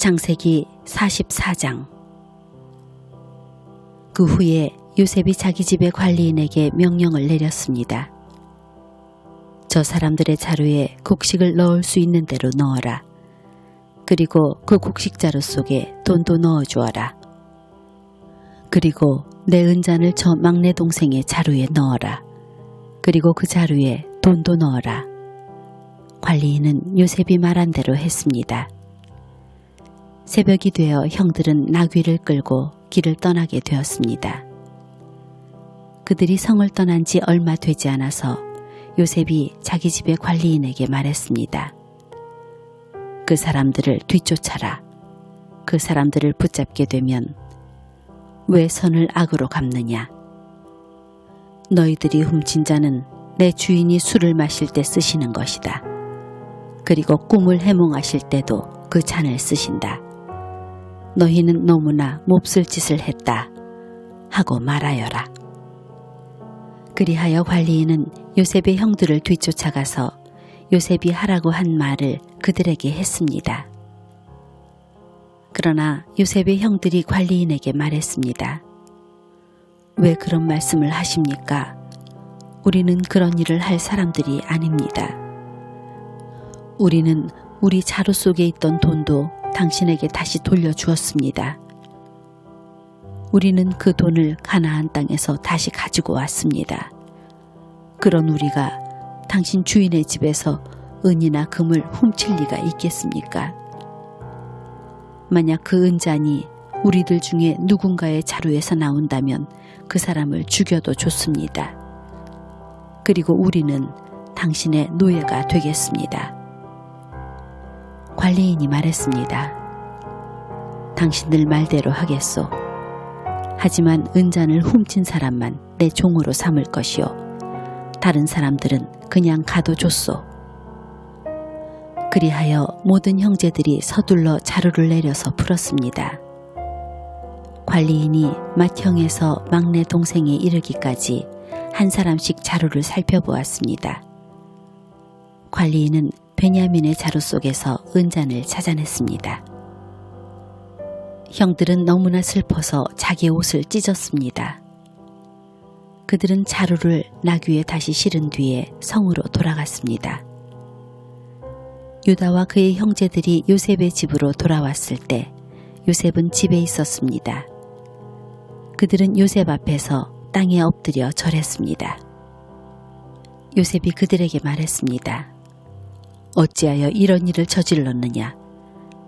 창세기 44장. 그 후에 요셉이 자기 집의 관리인에게 명령을 내렸습니다. 저 사람들의 자루에 곡식을 넣을 수 있는 대로 넣어라. 그리고 그 곡식 자루 속에 돈도 넣어주어라. 그리고 내 은잔을 저 막내 동생의 자루에 넣어라. 그리고 그 자루에 돈도 넣어라. 관리인은 요셉이 말한 대로 했습니다. 새벽이 되어 형들은 나귀를 끌고 길을 떠나게 되었습니다. 그들이 성을 떠난 지 얼마 되지 않아서 요셉이 자기 집의 관리인에게 말했습니다. 그 사람들을 뒤쫓아라. 그 사람들을 붙잡게 되면 왜 선을 악으로 갚느냐? 너희들이 훔친 자는 내 주인이 술을 마실 때 쓰시는 것이다. 그리고 꿈을 해몽하실 때도 그 잔을 쓰신다. 너희는 너무나 몹쓸 짓을 했다 하고 말하여라. 그리하여 관리인은 요셉의 형들을 뒤쫓아가서 요셉이 하라고 한 말을 그들에게 했습니다. 그러나 요셉의 형들이 관리인에게 말했습니다. 왜 그런 말씀을 하십니까? 우리는 그런 일을 할 사람들이 아닙니다. 우리는 우리 자루 속에 있던 돈도 당신에게 다시 돌려주었습니다. 우리는 그 돈을 가나안 땅에서 다시 가지고 왔습니다. 그런 우리가 당신 주인의 집에서 은이나 금을 훔칠 리가 있겠습니까? 만약 그 은잔이 우리들 중에 누군가의 자루에서 나온다면 그 사람을 죽여도 좋습니다. 그리고 우리는 당신의 노예가 되겠습니다. 관리인이 말했습니다. 당신들 말대로 하겠소. 하지만 은잔을 훔친 사람만 내 종으로 삼을 것이요. 다른 사람들은 그냥 가도 좋소. 그리하여 모든 형제들이 서둘러 자루를 내려서 풀었습니다. 관리인이 맏형에서 막내 동생에 이르기까지 한 사람씩 자루를 살펴보았습니다. 관리인은 베냐민의 자루 속에서 은잔을 찾아냈습니다. 형들은 너무나 슬퍼서 자기 옷을 찢었습니다. 그들은 자루를 나귀에 다시 실은 뒤에 성으로 돌아갔습니다. 유다와 그의 형제들이 요셉의 집으로 돌아왔을 때 요셉은 집에 있었습니다. 그들은 요셉 앞에서 땅에 엎드려 절했습니다. 요셉이 그들에게 말했습니다. 어찌하여 이런 일을 저질렀느냐?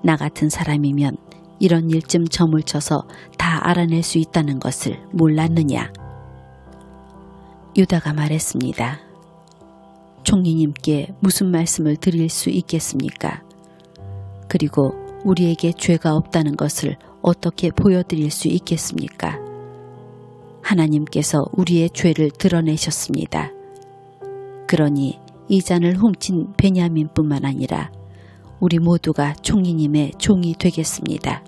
나 같은 사람이면 이런 일쯤 점을 쳐서 다 알아낼 수 있다는 것을 몰랐느냐? 유다가 말했습니다. 총리님께 무슨 말씀을 드릴 수 있겠습니까? 그리고 우리에게 죄가 없다는 것을 어떻게 보여드릴 수 있겠습니까? 하나님께서 우리의 죄를 드러내셨습니다. 그러니 이 잔을 훔친 베냐민뿐만 아니라 우리 모두가 총리님의 종이 되겠습니다.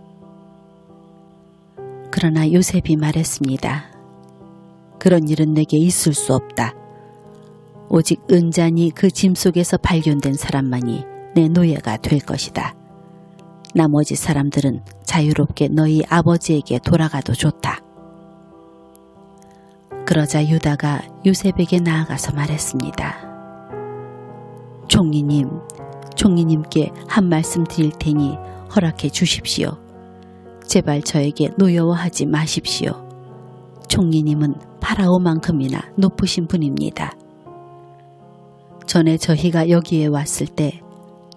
그러나 요셉이 말했습니다. 그런 일은 내게 있을 수 없다. 오직 은잔이 그 짐 속에서 발견된 사람만이 내 노예가 될 것이다. 나머지 사람들은 자유롭게 너희 아버지에게 돌아가도 좋다. 그러자 유다가 요셉에게 나아가서 말했습니다. 총리님께 한 말씀 드릴 테니 허락해 주십시오. 제발 저에게 노여워하지 마십시오. 총리님은 파라오만큼이나 높으신 분입니다. 전에 저희가 여기에 왔을 때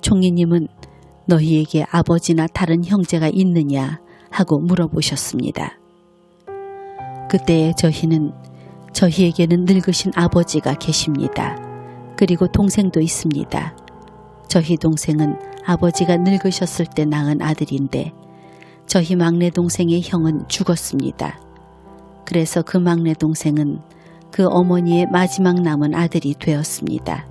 총리님은 너희에게 아버지나 다른 형제가 있느냐 하고 물어보셨습니다. 그때의 저희에게는 늙으신 아버지가 계십니다. 그리고 동생도 있습니다. 저희 동생은 아버지가 늙으셨을 때 낳은 아들인데 저희 막내 동생의 형은 죽었습니다. 그래서 그 막내 동생은 그 어머니의 마지막 남은 아들이 되었습니다.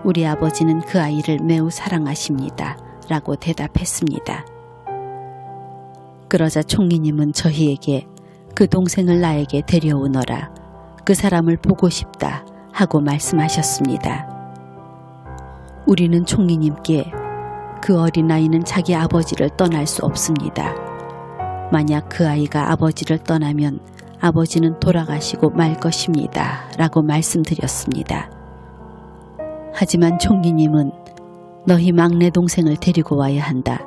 우리 아버지는 그 아이를 매우 사랑하십니다. 라고 대답했습니다. 그러자 총리님은 저희에게 그 동생을 나에게 데려오너라. 그 사람을 보고 싶다. 하고 말씀하셨습니다. 우리는 총리님께 그 어린아이는 자기 아버지를 떠날 수 없습니다. 만약 그 아이가 아버지를 떠나면 아버지는 돌아가시고 말 것입니다. 라고 말씀드렸습니다. 하지만 총리님은 너희 막내 동생을 데리고 와야 한다.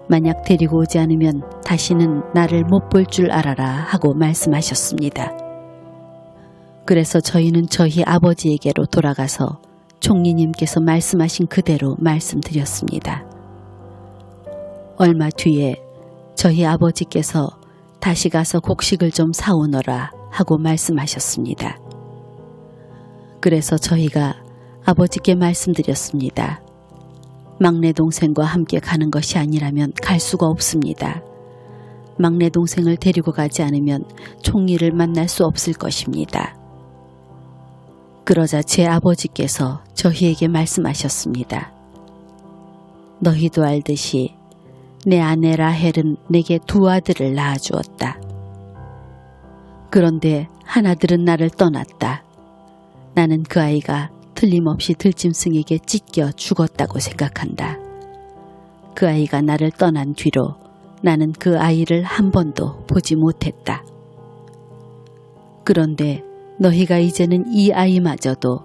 만약 데리고 오지 않으면 다시는 나를 못 볼 줄 알아라 하고 말씀하셨습니다. 그래서 저희는 저희 아버지에게로 돌아가서 총리님께서 말씀하신 그대로 말씀드렸습니다. 얼마 뒤에 저희 아버지께서 다시 가서 곡식을 좀 사오너라 하고 말씀하셨습니다. 그래서 저희가 아버지께 말씀드렸습니다. 막내 동생과 함께 가는 것이 아니라면 갈 수가 없습니다. 막내 동생을 데리고 가지 않으면 총리를 만날 수 없을 것입니다. 그러자 제 아버지께서 저희에게 말씀하셨습니다. 너희도 알듯이 내 아내 라헬은 내게 두 아들을 낳아주었다. 그런데 하나들은 나를 떠났다. 나는 그 아이가 틀림없이 들짐승에게 찢겨 죽었다고 생각한다. 그 아이가 나를 떠난 뒤로 나는 그 아이를 한 번도 보지 못했다. 그런데 너희가 이제는 이 아이마저도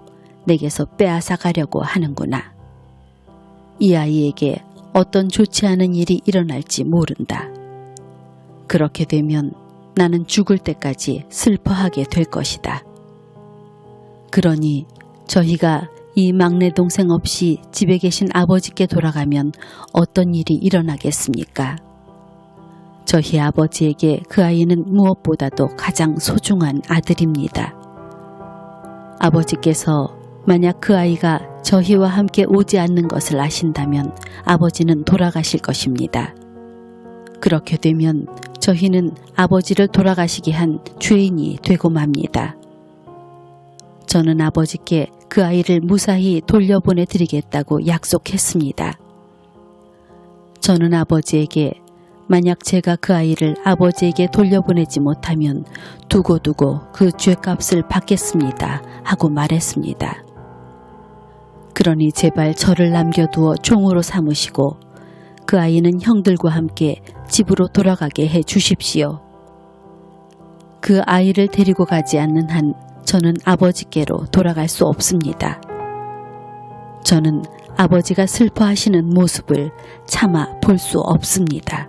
내게서 빼앗아 가려고 하는구나. 이 아이에게 어떤 좋지 않은 일이 일어날지 모른다. 그렇게 되면 나는 죽을 때까지 슬퍼하게 될 것이다. 그러니 저희가 이 막내 동생 없이 집에 계신 아버지께 돌아가면 어떤 일이 일어나겠습니까? 저희 아버지에게 그 아이는 무엇보다도 가장 소중한 아들입니다. 아버지께서 만약 그 아이가 저희와 함께 오지 않는 것을 아신다면 아버지는 돌아가실 것입니다. 그렇게 되면 저희는 아버지를 돌아가시게 한 죄인이 되고 맙니다. 저는 아버지께 그 아이를 무사히 돌려보내드리겠다고 약속했습니다. 저는 아버지에게 만약 제가 그 아이를 아버지에게 돌려보내지 못하면 두고두고 그 죄값을 받겠습니다 하고 말했습니다. 그러니 제발 저를 남겨두어 종으로 삼으시고 그 아이는 형들과 함께 집으로 돌아가게 해 주십시오. 그 아이를 데리고 가지 않는 한 저는 아버지께로 돌아갈 수 없습니다. 저는 아버지가 슬퍼하시는 모습을 차마 볼 수 없습니다.